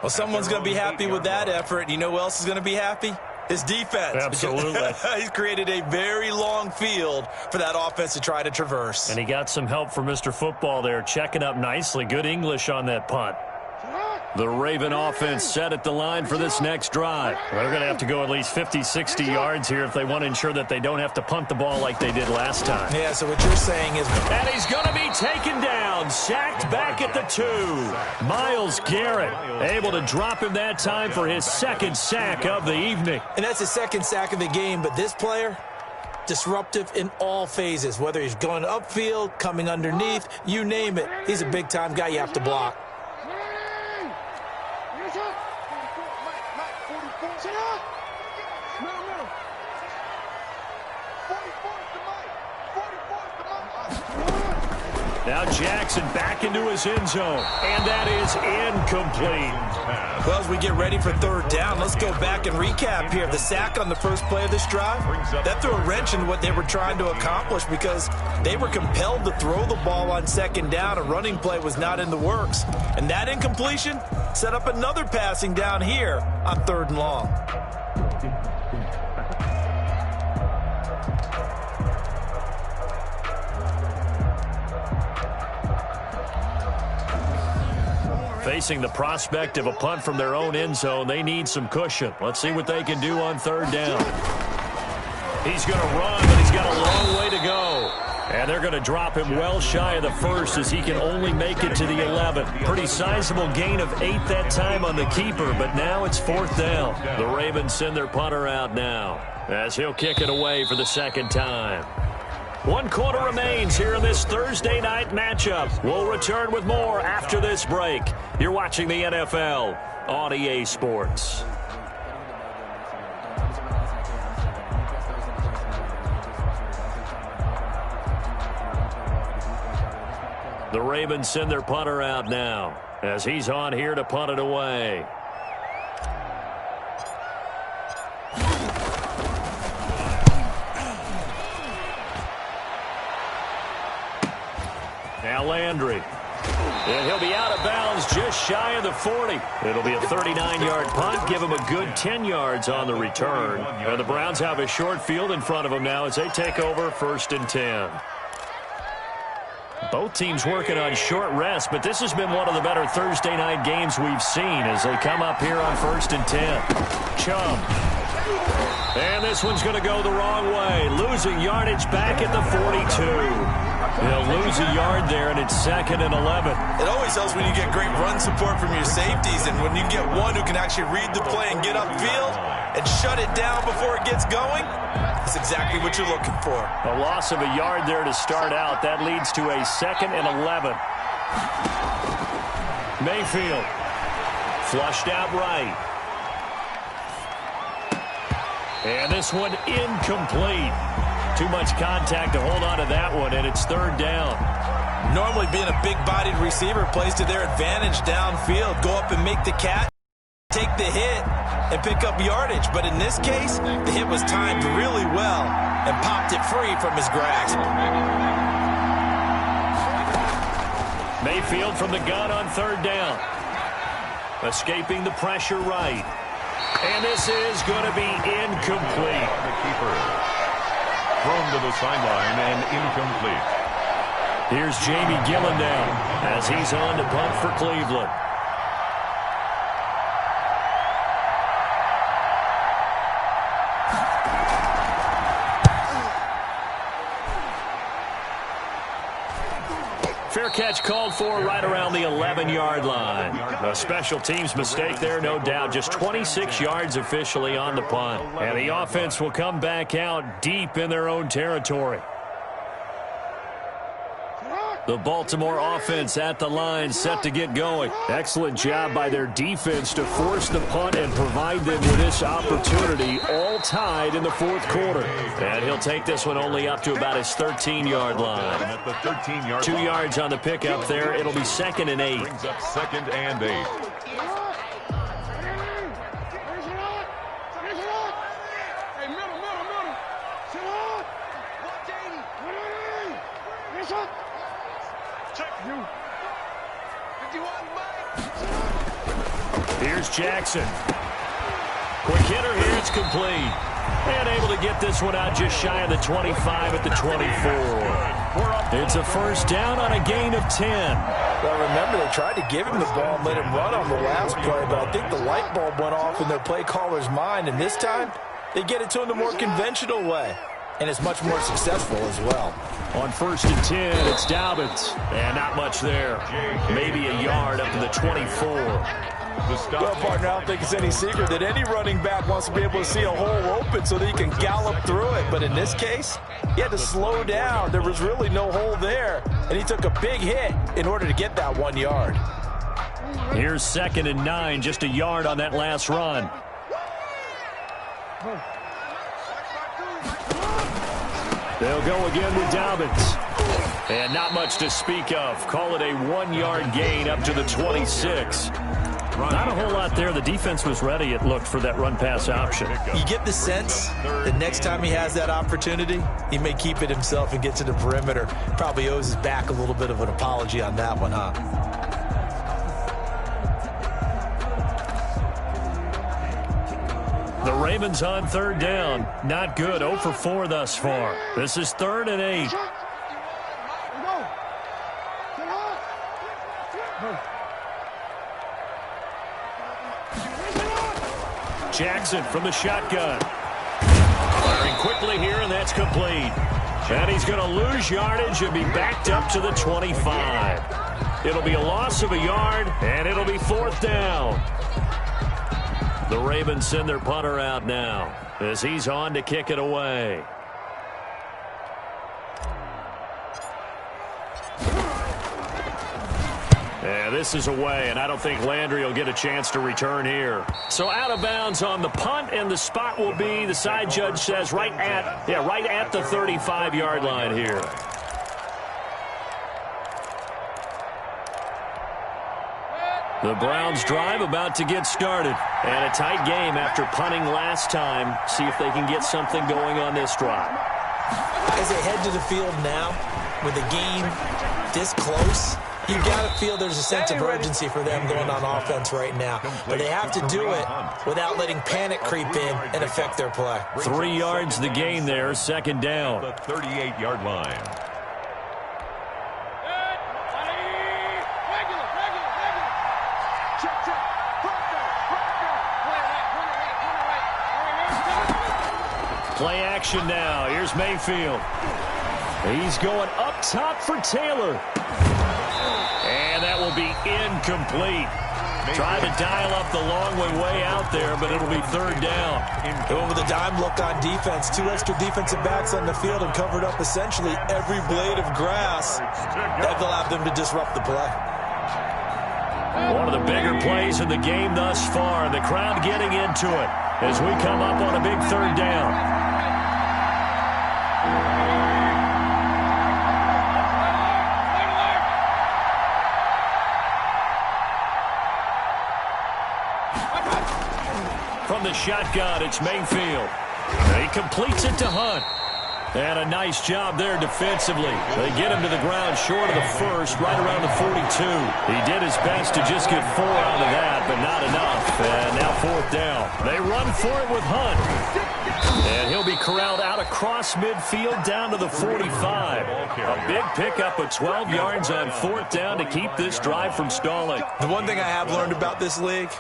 Well, someone's going to be happy with that effort. You know who else is going to be happy? His defense. Absolutely. He's created a very long field for that offense to try to traverse. And he got some help from Mr. Football there, checking up nicely. Good English on that punt. The Raven offense set at the line for this next drive. They're going to have to go at least 50, 60 yards here if they want to ensure that they don't have to punt the ball like they did last time. Yeah, so what you're saying is... And he's going to be taken down, sacked back at the 2. Myles Garrett able to drop him that time for his 2nd sack of the evening. And that's his 2nd sack of the game, but this player... disruptive in all phases, whether he's going upfield, coming underneath, you name it. He's a big-time guy you have to block. Now Jackson back into his end zone, and that is incomplete. Well, as we get ready for 3rd down, let's go back and recap here. The sack on the first play of this drive, that threw a wrench in what they were trying to accomplish because they were compelled to throw the ball on 2nd down. A running play was not in the works. And that incompletion set up another passing down here on 3rd and long. Facing the prospect of a punt from their own end zone, they need some cushion. Let's see what they can do on 3rd down. He's going to run, but he's got a long way to go. And they're going to drop him well shy of the 1st as he can only make it to the 11. Pretty sizable gain of 8 that time on the keeper, but now it's 4th down. The Ravens send their punter out now as he'll kick it away for the 2nd time. 1 quarter remains here in this Thursday night matchup. We'll return with more after this break. You're watching the NFL on EA Sports. The Ravens send their punter out now as he's on here to punt it away. Now Landry. And he'll be out of bounds just shy of the 40. It'll be a 39-yard punt. Give him a good 10 yards on the return. And the Browns have a short field in front of them now as they take over 1st and 10. Both teams working on short rest, but this has been one of the better Thursday night games we've seen as they come up here on 1st and 10. Chum. And this one's going to go the wrong way. Losing yardage back at the 42. They'll lose a yard there, and it's 2nd and 11. It always helps when you get great run support from your safeties, and when you get one who can actually read the play and get upfield and shut it down before it gets going, that's exactly what you're looking for. A loss of a yard there to start out. That leads to a 2nd and 11. Mayfield flushed out right. And this one incomplete. Too much contact to hold on to that one, and it's third down. Normally being a big-bodied receiver plays to their advantage downfield. Go up and make the catch, take the hit, and pick up yardage. But in this case, the hit was timed really well and popped it free from his grasp. Mayfield from the gun on third down. Escaping the pressure right. And this is going to be incomplete. The keeper. Thrown to the sideline and incomplete. Here's Jamie Gillen now as he's on to punt for Cleveland. Fair catch called for right around the 11-yard line. A special teams mistake there, no doubt. Just 26 yards officially on the punt. And the offense will come back out deep in their own territory. The Baltimore offense at the line, set to get going. Excellent job by their defense to force the punt and provide them with this opportunity, all tied in the fourth quarter. And he'll take this one only up to about his 13-yard line. At the 13-yard 2 yards on the pickup there. It'll be 2nd and 8. Brings up 2nd and 8. Here's Jackson. Quick hitter here, it's complete. And able to get this one out just shy of the 25 at the 24. It's a first down on a gain of 10. Well, remember, they tried to give him the ball and let him run on the last play, but I think the light bulb went off in their play caller's mind, and this time they get it to him the more conventional way. And it's much more successful as well. On 1st and 10, it's Dobbins. And not much there. Maybe a yard up to the 24. Well, partner, I don't think it's any secret that any running back wants to be able to see a hole open so that he can gallop through it. But in this case, he had to slow down. There was really no hole there. And he took a big hit in order to get that 1 yard. Here's 2nd and 9, just a yard on that last run. They'll go again with Dobbins. And not much to speak of. Call it a 1-yard gain up to the 26. Not a whole lot there. The defense was ready, it looked, for that run-pass option. You get the sense that next time he has that opportunity, he may keep it himself and get to the perimeter. Probably owes his back a little bit of an apology on that one, huh? The Ravens on third down. Not good. 0 for 4 thus far. This is 3rd and 8. Jackson from the shotgun. Firing quickly here, and that's complete. And he's going to lose yardage and be backed up to the 25. It'll be a loss of a yard, and it'll be 4th down. The Ravens send their punter out now as he's on to kick it away. Yeah, this is away, and I don't think Landry will get a chance to return here. So out of bounds on the punt, and the spot will be, the side judge says, right at the 35-yard line here. The Browns drive about to get started. And a tight game after punting last time. See if they can get something going on this drive. As they head to the field now, with the game this close, you've got to feel there's a sense of urgency for them going on offense right now. But they have to do it without letting panic creep in and affect their play. 3 yards the gain there, 2nd down. The 38-yard line. Play action now. Here's Mayfield. He's going up top for Taylor. And that will be incomplete. Trying to dial up the long way out there, but it'll be 3rd down. Going with a dime look on defense. 2 extra defensive backs on the field and covered up essentially every blade of grass. That will allow them to disrupt the play. One of the bigger plays in the game thus far, and the crowd getting into it. as we come up on a big third down. From the shotgun, it's Mayfield. He completes it to Hunt. And a nice job there defensively. They get him to the ground short of the first, right around the 42. He did his best to just get 4 out of that, but not enough. And now fourth down. They run for it with Hunt. And he'll be corralled out across midfield down to the 45. A big pickup of 12 yards on fourth down to keep this drive from stalling. The one thing I have learned about this league,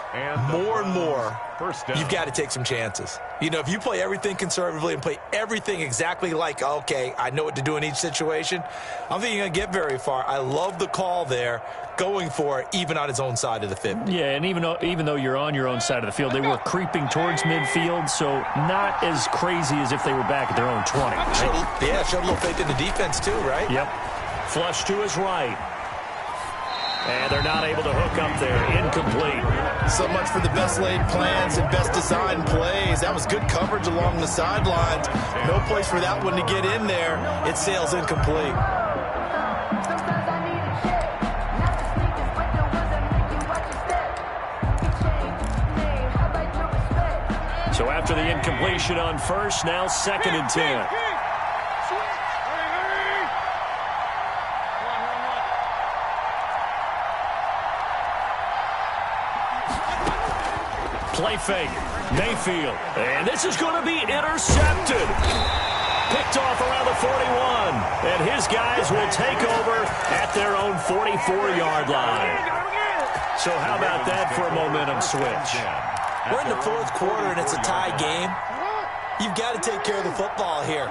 more and more, you've got to take some chances. You know, if you play everything conservatively and play everything exactly like, okay, I know what to do in each situation, I don't think you're going to get very far. I love the call there, going for it, even on his own side of the 50. Yeah, and even though you're on your own side of the field, they were creeping towards midfield, so not as crazy as if they were back at their own 20. Right? Showed a little faith in the defense too, right? Yep. Flush to his right. And they're not able to hook up there. Incomplete. So much for the best laid plans and best designed plays. That was good coverage along the sidelines. No place for that one to get in there. It sails incomplete. So after the incompletion on first, now 2nd and 10. Play fake. Mayfield. And this is going to be intercepted. Picked off around the 41. And his guys will take over at their own 44-yard line. So how about that for a momentum switch? We're in the fourth quarter, and it's a tie game. You've got to take care of the football here.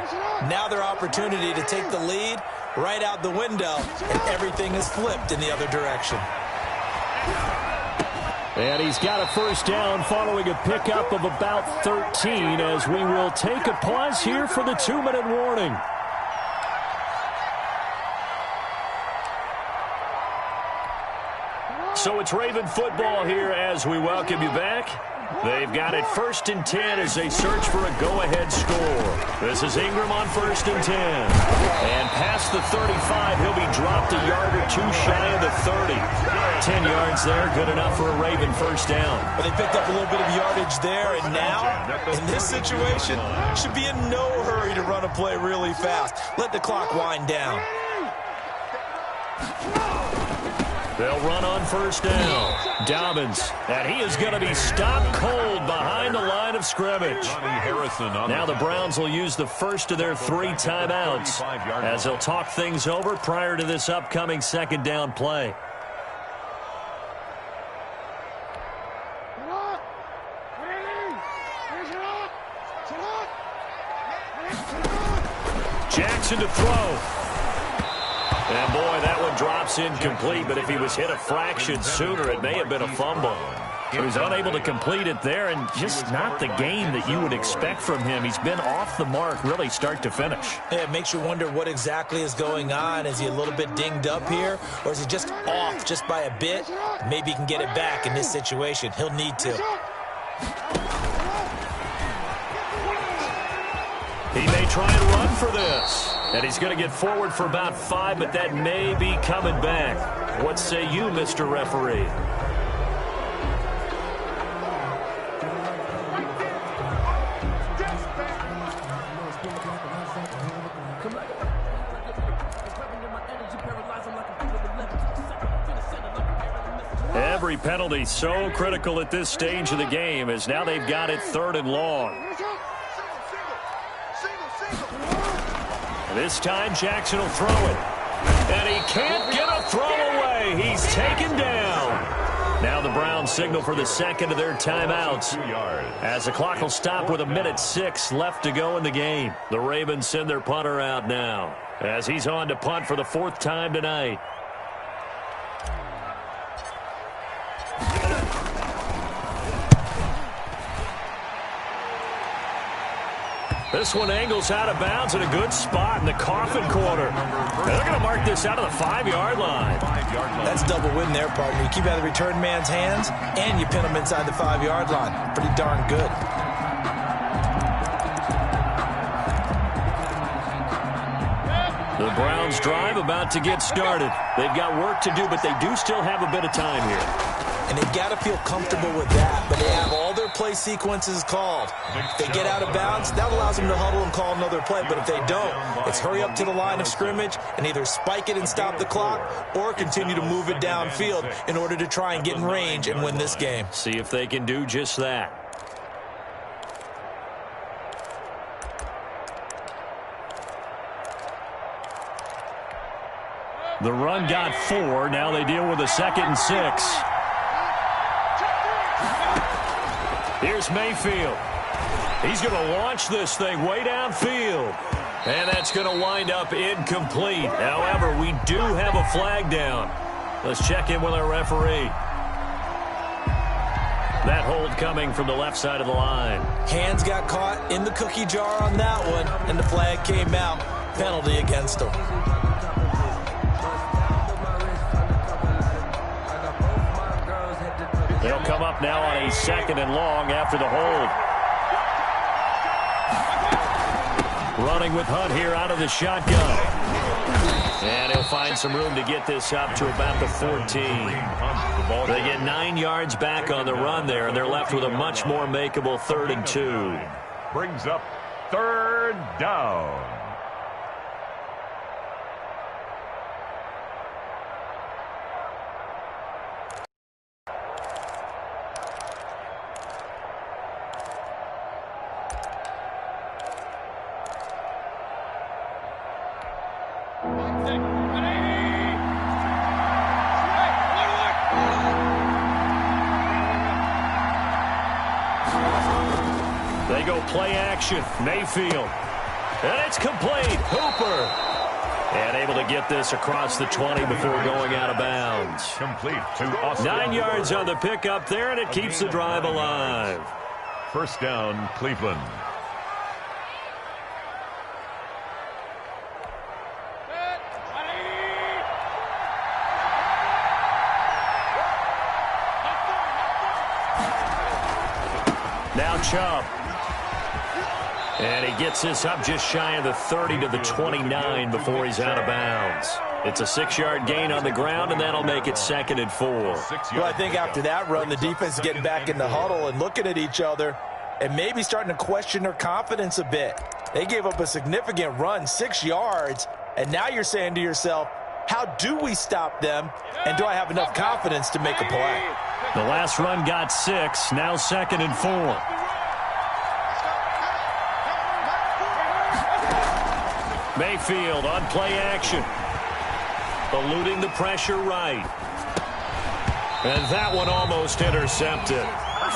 Now their opportunity to take the lead right out the window, and everything is flipped in the other direction. And he's got a first down following a pickup of about 13 as we will take a pause here for the 2-minute warning. So it's Raven football here as we welcome you back. They've got it 1st and 10 as they search for a go-ahead score. This is Ingram on 1st and 10. And past the 35, he'll be dropped a yard or two shy of the 30. 10 yards there, good enough for a Raven first down. But they picked up a little bit of yardage there, and now, in this situation, should be in no hurry to run a play really fast. Let the clock wind down. They'll run on first down. Dobbins, and he is going to be stopped cold behind the line of scrimmage. Now the Browns will use the first of their 3 timeouts as they'll talk things over prior to this upcoming 2nd down play. Jackson to throw. And, boy, that one drops incomplete, but if he was hit a fraction sooner, it may have been a fumble. He was unable to complete it there, and just not the game that you would expect from him. He's been off the mark really start to finish. Yeah, it makes you wonder what exactly is going on. Is he a little bit dinged up here, or is he just off just by a bit? Maybe he can get it back in this situation. He'll need to. He may try and run for this. And he's going to get forward for about 5, but that may be coming back. What say you, Mr. Referee? Every penalty so critical at this stage of the game as now they've got it 3rd and long. This time, Jackson will throw it. And he can't get a throw away. He's taken down. Now the Browns signal for the 2nd of their timeouts as the clock will stop with 1:06 left to go in the game. The Ravens send their punter out now as he's on to punt for the 4th time tonight. This one angles out of bounds in a good spot in the coffin corner. And they're going to mark this out of the 5-yard line. That's double win there, partner. You keep out of the return man's hands, and you pin him inside the 5-yard line. Pretty darn good. The Browns drive about to get started. They've got work to do, but they do still have a bit of time here. And they've got to feel comfortable with that, but they have all their play sequences called. If they get out of bounds, that allows them to huddle and call another play, but if they don't, it's hurry up to the line of scrimmage and either spike it and stop the clock or continue to move it downfield in order to try and get in range and win this game. See if they can do just that. The run got 4. Now they deal with a 2nd and 6. Here's Mayfield. He's going to launch this thing way downfield. And that's going to wind up incomplete. However, we do have a flag down. Let's check in with our referee. That hold coming from the left side of the line. Hands got caught in the cookie jar on that one, and the flag came out. Penalty against them. They'll come up now on a 2nd and long after the hold. Running with Hunt here out of the shotgun. And he'll find some room to get this up to about the 14. They get 9 yards back on the run there, and they're left with a much more makeable 3rd and 2. Brings up 3rd down. They go play action. Mayfield. And it's complete. Hooper. And able to get this across the 20 before going out of bounds. Complete to Austin. 9 yards on the pickup there, and it keeps the drive alive. 1st down, Cleveland. Now Chubb. And he gets this up just shy of the 30 to the 29 before he's out of bounds. It's a 6-yard gain on the ground, and that'll make it 2nd and 4. Well, I think after that run, the defense is getting back in the huddle and looking at each other and maybe starting to question their confidence a bit. They gave up a significant run, 6 yards, and now you're saying to yourself, how do we stop them, and do I have enough confidence to make a play? The last run got 6, now 2nd and 4. Mayfield on play action. Eluding the pressure right. And that one almost intercepted.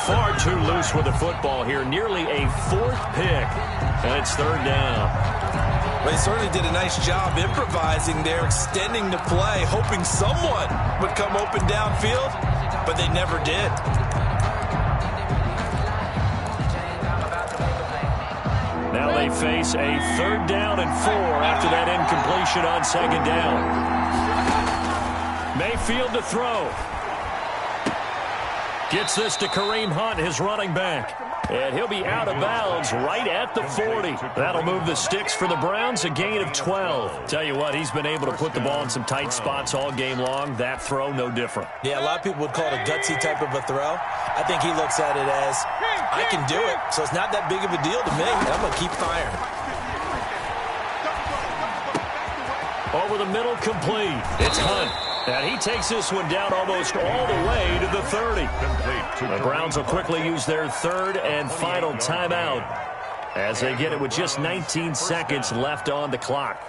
Far too loose with the football here. Nearly a 4th pick. And it's 3rd down. Well, they certainly did a nice job improvising there, extending the play, hoping someone would come open downfield, but they never did. Now they face a 3rd down and 4 after that incompletion on 2nd down. Mayfield to throw. Gets this to Kareem Hunt, his running back. And he'll be out of bounds right at the 40. That'll move the sticks for the Browns, a gain of 12. Tell you what, he's been able to put the ball in some tight spots all game long. That throw, no different. Yeah, a lot of people would call it a gutsy type of a throw. I think he looks at it as, I can do it, so it's not that big of a deal to me, and I'm going to keep firing. Over the middle, complete. It's Hunt. And he takes this one down almost all the way to the 30. The Browns will quickly use their 3rd and final timeout as they get it with just 19 seconds left on the clock.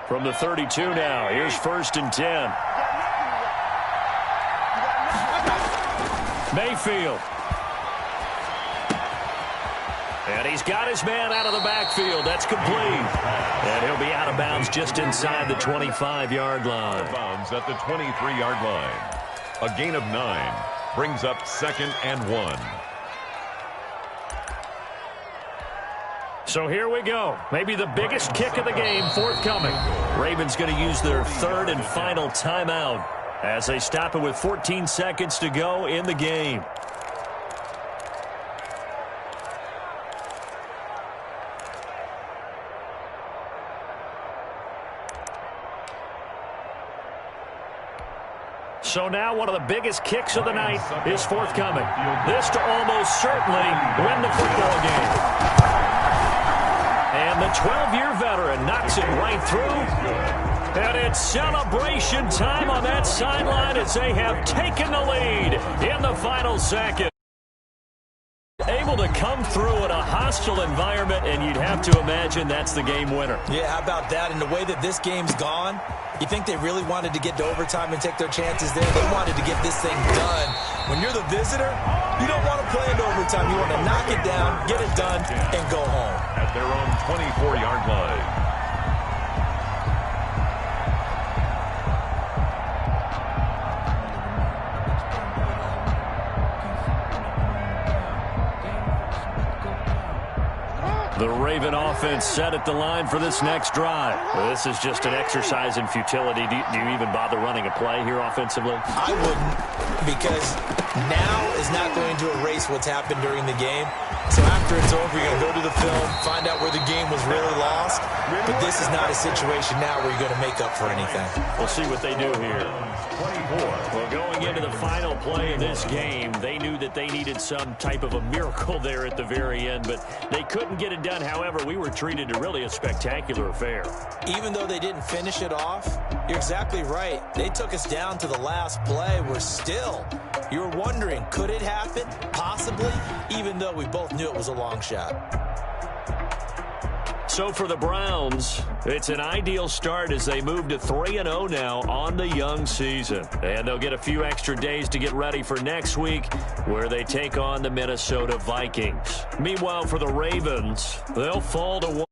From the 32 now, here's 1st and 10. Mayfield. And he's got his man out of the backfield. That's complete. And he'll be out of bounds just inside the 25-yard line. Bounds at the 23-yard line. A gain of 9 brings up 2nd and 1. So here we go. Maybe the biggest kick of the game forthcoming. Ravens going to use their third and final timeout as they stop it with 14 seconds to go in the game. So now one of the biggest kicks of the night is forthcoming. This to almost certainly win the football game. And the 12-year veteran knocks it right through. And it's celebration time on that sideline as they have taken the lead in the final second. Able to come through in a hostile environment, and you'd have to imagine that's the game winner. Yeah, how about that? And the way that this game's gone, you think they really wanted to get to overtime and take their chances there? They wanted to get this thing done. When you're the visitor, you don't want to play into overtime. You want to knock it down, get it done, and go home. At their own 24-yard line. The Raven offense set at the line for this next drive. Well, this is just an exercise in futility. Do you even bother running a play here offensively? I wouldn't, because now is not going to erase what's happened during the game. So after it's over, you're going to go to the film, find out where the game was really lost. But this is not a situation now where you're going to make up for anything. We'll see what they do here. Well, going into the final play of this game, they knew that they needed some type of a miracle there at the very end, but they couldn't get it done. However, we were treated to really a spectacular affair. Even though they didn't finish it off, you're exactly right. They took us down to the last play. We're still, you're wondering, could it happen? Possibly, even though we both knew it was a long shot. So for the Browns, it's an ideal start as they move to 3-0 now on the young season. And they'll get a few extra days to get ready for next week, where they take on the Minnesota Vikings. Meanwhile, for the Ravens, they'll fall to 1.